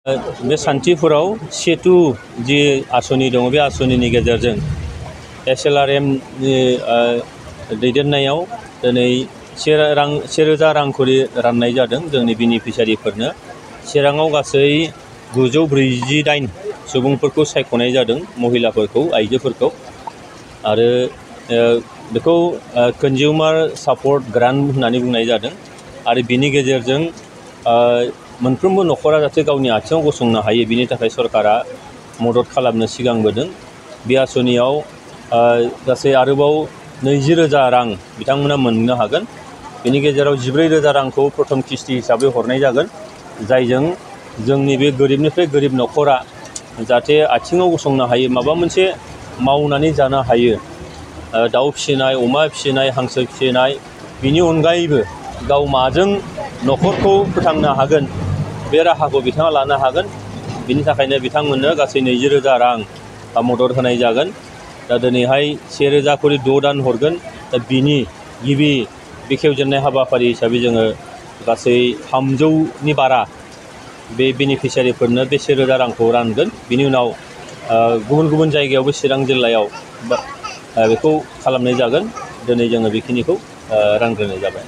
बे सान्थिफुराव सेतु जि आसनि दङ बे आसनिनि गेजेरजों SLRM नि दैदेननायाव दिनै 1,000 रां खरि राननाय जादों जोंनि बेनिफिसियारिफोरनो। चिराङाव गासै 948 सुबुंफोरखौ सायख'नाय जादों, महिलाफोरखौ, आइजोफोरखौ। आरो बेखौ कन्जिउमार सापर्ट ग्रान्ट होननानै बुंनाय जादों। आरो बिनि गेजेरजों मोनफ्रोमबो न'खरा जाहाथे गावनि आथिङाव गसंनो हायो, बिनि थाखाय सरकारा मदद खालामनो सिगांबोदों। बे आसनियाव गासै आरोबाव 20,000 रां बिथांमोना मोननो हागोन। बेनि गेजेराव 14,000 रांखौ प्रथम किस्ति हिसाबै हरनाय जागोन, जायजों जोंनि बे गोरिबनिफ्राय गोरिब न'खरा जाहाथे आथिङाव गसंनो हायो, माबा मोनसे मावनानै जानो हायो। दाउ फिसिनाय, अमा फिसिनाय, हांसो फिसिनाय, बिनि अनगायैबो गाव माजों न'खरखौ फोथांनो हागोन बे राहाखौ बिथाङा लानो हागोन। बिनि थाखायनो बिथांमोननो गासै 20,000 रां मदद होनाय जागोन। दा दिनैहाय 1,000 खरि 6 दान हरगोन। दा बिनि गिबि बेखेवजेननाय हाबाफारि हिसाबै जोङो गासै 300नि बारा बे बेनिफिसियारिफोरनो बे 1,000 रांखौ रानगोन। बिनि उनाव गुबुन गुबुन जायगायावबो चिरां जिल्लायाव बेखौ खालामनाय जागोन। दिनै जोङो बेखिनिखौ रानग्रोनाय जाबाय।